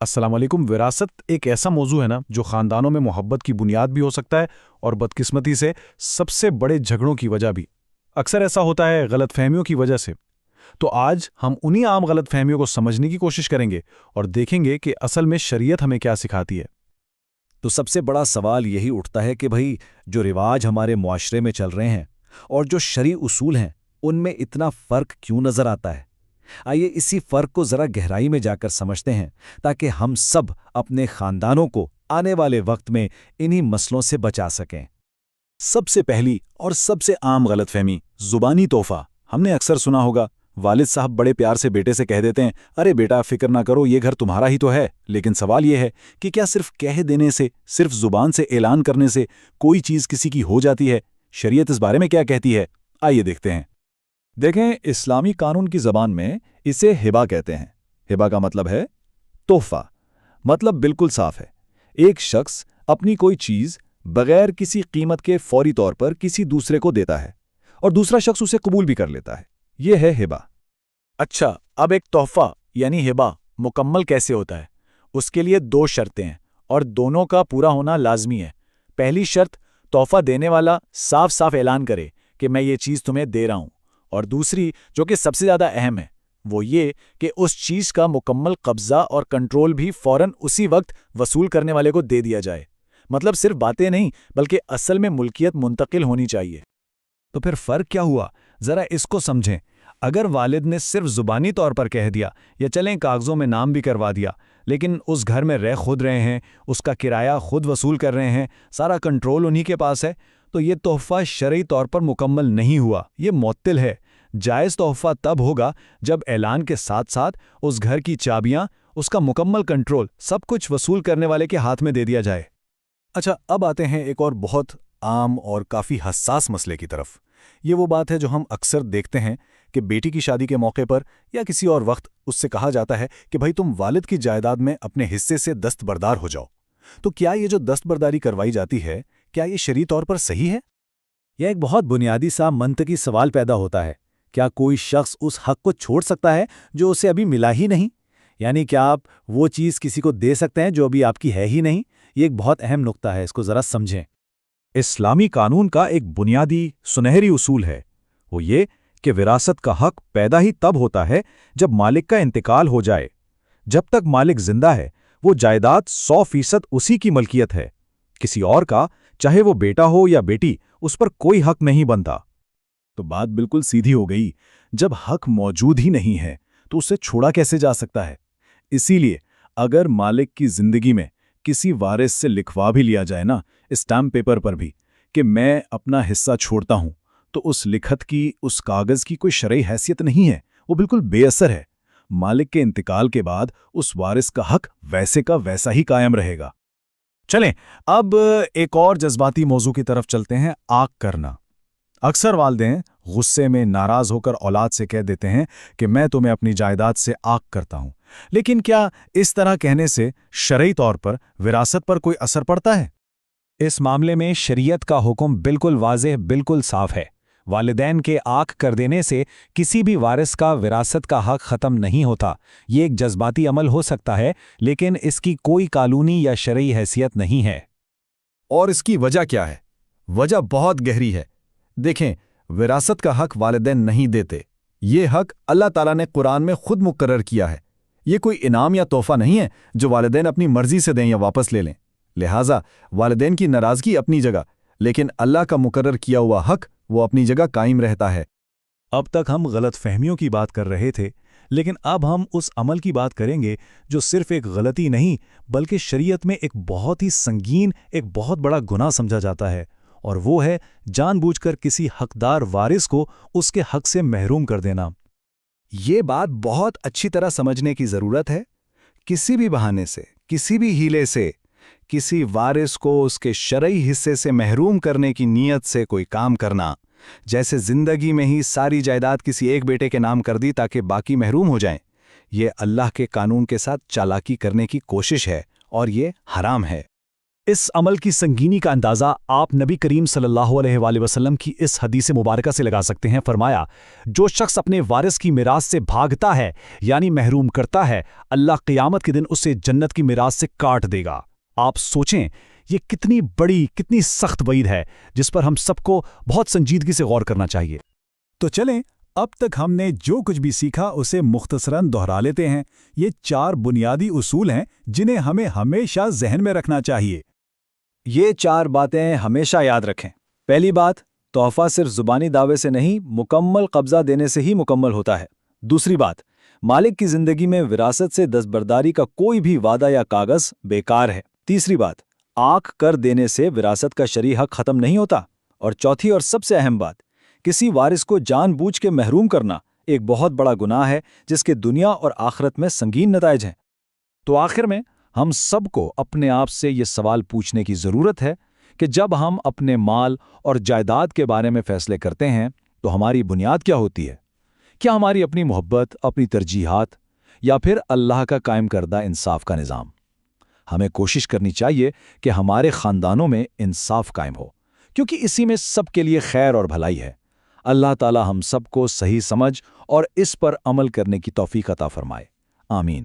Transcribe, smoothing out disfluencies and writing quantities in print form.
अस्सलाम वालेकुम। विरासत एक ऐसा मौजू है ना जो ख़ानदानों में मोहब्बत की बुनियाद भी हो सकता है और बदकिस्मती से सबसे बड़े झगड़ों की वजह भी। अक्सर ऐसा होता है गलतफहमियों की वजह से। तो आज हम उन्हीं आम गलतफहमियों को समझने की कोशिश करेंगे और देखेंगे कि असल में शरीयत हमें क्या सिखाती है। तो सबसे बड़ा सवाल यही उठता है कि भाई जो रिवाज हमारे मुआशरे में चल रहे हैं और जो शरई उसूल हैं उनमें इतना फ़र्क क्यों नज़र आता है। आइए इसी फ़र्क को ज़रा गहराई में जाकर समझते हैं ताकि हम सब अपने ख़ानदानों को आने वाले वक्त में इन्हीं मसलों से बचा सकें। सबसे पहली और सबसे आम गलतफहमी ज़ुबानी तोहफ़ा। हमने अक्सर सुना होगा, वालिद साहब बड़े प्यार से बेटे से कह देते हैं, अरे बेटा फिक्र ना करो, ये घर तुम्हारा ही तो है। लेकिन सवाल ये है कि क्या सिर्फ कह देने से, सिर्फ ज़ुबान से ऐलान करने से कोई चीज़ किसी की हो जाती है? शरीयत इस बारे में क्या कहती है, आइए देखते हैं। देखें, इस्लामी कानून की ज़बान में इसे हिबा कहते हैं। हिबा का मतलब है तोहफ़ा। मतलब बिल्कुल साफ है, एक शख्स अपनी कोई चीज़ बगैर किसी कीमत के फौरी तौर पर किसी दूसरे को देता है और दूसरा शख्स उसे कबूल भी कर लेता है। यह है हिबा। अच्छा, अब एक तोहफ़ा यानी हिबा मुकम्मल कैसे होता है? उसके लिए दो शर्तें हैं और दोनों का पूरा होना लाजमी है। पहली शर्त, तोहफ़ा देने वाला साफ साफ ऐलान करे कि मैं ये चीज़ तुम्हें दे रहा हूं। और दूसरी, जो कि सबसे ज़्यादा अहम है, वो ये कि उस चीज़ का मुकम्मल कब्ज़ा और कंट्रोल भी फ़ौरन उसी वक्त वसूल करने वाले को दे दिया जाए। मतलब सिर्फ बातें नहीं, बल्कि असल में मुल्कियत मुंतकिल होनी चाहिए। तो फिर फ़र्क क्या हुआ, ज़रा इसको समझें। अगर वालिद ने सिर्फ ज़ुबानी तौर पर कह दिया या चलें कागज़ों में नाम भी करवा दिया, लेकिन उस घर में रह खुद रहे हैं, उसका किराया खुद वसूल कर रहे हैं, सारा कंट्रोल उन्हीं के पास है, तो ये तोहफ़ा शरई तौर पर मुकम्मल नहीं हुआ, ये मुअत्तिल है। जायज़ तोहफ़ा तब होगा जब ऐलान के साथ साथ उस घर की चाबियाँ, उसका मुकम्मल कंट्रोल, सब कुछ वसूल करने वाले के हाथ में दे दिया जाए। अच्छा, अब आते हैं एक और बहुत आम और काफ़ी हसास मसले की तरफ। ये वो बात है जो हम अक्सर देखते हैं कि बेटी की शादी के मौके पर या किसी और वक्त उससे कहा जाता है कि भाई तुम वालिद की जायदाद में अपने हिस्से से दस्तबरदार हो जाओ। तो क्या ये जो दस्तबरदारी करवाई जाती है, क्या ये शरई तौर पर सही है? यह एक बहुत बुनियादी सा मंतकी सवाल पैदा होता है। क्या कोई शख्स उस हक को छोड़ सकता है जो उसे अभी मिला ही नहीं? यानी क्या आप वो चीज़ किसी को दे सकते हैं जो अभी आपकी है ही नहीं? ये एक बहुत अहम नुक्ता है, इसको ज़रा समझें। इस्लामी कानून का एक बुनियादी सुनहरी उसूल है, वो ये कि विरासत का हक पैदा ही तब होता है जब मालिक का इंतकाल हो जाए। जब तक मालिक जिंदा है, वो जायदाद 100% उसी की मलकियत है। किसी और का, चाहे वो बेटा हो या बेटी, उस पर कोई हक नहीं बनता। तो बात बिल्कुल सीधी हो गई। जब हक मौजूद ही नहीं है तो उसे छोड़ा कैसे जा सकता है? इसीलिए अगर मालिक की जिंदगी में किसी वारिस से लिखवा भी लिया जाए ना, स्टैम्प पेपर पर भी, कि मैं अपना हिस्सा छोड़ता हूं, तो उस लिखत की, उस कागज की कोई शरई हैसियत नहीं है, वो बिल्कुल बेअसर है। मालिक के इंतकाल के बाद उस वारिस का हक वैसे का वैसा ही कायम रहेगा। चलें, अब एक और जज्बाती मौजू की तरफ चलते हैं, आग करना। अक्सर वालिदैन गुस्से में नाराज होकर औलाद से कह देते हैं कि मैं तुम्हें अपनी जायदाद से आग करता हूं। लेकिन क्या इस तरह कहने से शरई तौर पर विरासत पर कोई असर पड़ता है? इस मामले में शरीयत का हुक्म बिल्कुल वाज़ेह, बिल्कुल साफ है। वालिदैन के आग कर देने से किसी भी वारिस का विरासत का हक ख़त्म नहीं होता। ये एक जज्बाती अमल हो सकता है, लेकिन इसकी कोई कानूनी या शरई हैसियत नहीं है। और इसकी वजह क्या है? वजह बहुत गहरी है। देखें, विरासत का हक वालिदैन नहीं देते। ये हक अल्लाह ताला ने कुरान में खुद मुकर्रर किया है। ये कोई इनाम या तोहफ़ा नहीं है जो वालिदैन अपनी मर्जी से दें या वापस ले लें। लिहाजा वालिदैन की नाराज़गी अपनी जगह, लेकिन अल्लाह का मुकर्रर किया हुआ हक वो अपनी जगह कायम रहता है। अब तक हम गलतफहमियों की बात कर रहे थे, लेकिन अब हम उस अमल की बात करेंगे जो सिर्फ एक गलती नहीं, बल्कि शरीयत में एक बहुत ही संगीन, एक बहुत बड़ा गुनाह समझा जाता है। और वो है जानबूझकर किसी हकदार वारिस को उसके हक से महरूम कर देना। ये बात बहुत अच्छी तरह समझने की ज़रूरत है। किसी भी बहाने से, किसी भी हीले से किसी वारिस को उसके शरई हिस्से से महरूम करने की नीयत से कोई काम करना, जैसे जिंदगी में ही सारी जायदाद किसी एक बेटे के नाम कर दी ताकि बाकी महरूम हो जाएं, ये अल्लाह के कानून के साथ चालाकी करने की कोशिश है और ये हराम है। اس عمل کی سنگینی کا اندازہ آپ نبی کریم صلی اللہ علیہ وآلہ وسلم کی اس حدیث مبارکہ سے لگا سکتے ہیں۔ فرمایا، جو شخص اپنے وارث کی میراث سے بھاگتا ہے یعنی محروم کرتا ہے، اللہ قیامت کے دن اسے جنت کی میراث سے کاٹ دے گا۔ آپ سوچیں، یہ کتنی بڑی، کتنی سخت وعید ہے جس پر ہم سب کو بہت سنجیدگی سے غور کرنا چاہیے۔ تو چلیں، اب تک ہم نے جو کچھ بھی سیکھا اسے مختصراً دہرا لیتے ہیں۔ یہ 4 بنیادی اصول ہیں جنہیں ہمیں ہمیشہ ذہن میں رکھنا چاہیے۔ یہ 4 باتیں ہمیشہ یاد رکھیں۔ پہلی بات، تحفہ صرف زبانی دعوے سے نہیں، مکمل قبضہ دینے سے ہی مکمل ہوتا ہے۔ دوسری بات، مالک کی زندگی میں وراثت سے دستبرداری کا کوئی بھی وعدہ یا کاغذ بیکار ہے۔ تیسری بات، آنکھ کر دینے سے وراثت کا شرعی حق ختم نہیں ہوتا۔ اور چوتھی اور سب سے اہم بات، کسی وارث کو جان بوجھ کے محروم کرنا ایک بہت بڑا گناہ ہے جس کے دنیا اور آخرت میں سنگین نتائج ہیں۔ تو آخر میں ہم سب کو اپنے آپ سے یہ سوال پوچھنے کی ضرورت ہے کہ جب ہم اپنے مال اور جائیداد کے بارے میں فیصلے کرتے ہیں تو ہماری بنیاد کیا ہوتی ہے؟ کیا ہماری اپنی محبت، اپنی ترجیحات، یا پھر اللہ کا قائم کردہ انصاف کا نظام؟ ہمیں کوشش کرنی چاہیے کہ ہمارے خاندانوں میں انصاف قائم ہو، کیونکہ اسی میں سب کے لیے خیر اور بھلائی ہے۔ اللہ تعالی ہم سب کو صحیح سمجھ اور اس پر عمل کرنے کی توفیق عطا فرمائے۔ آمین۔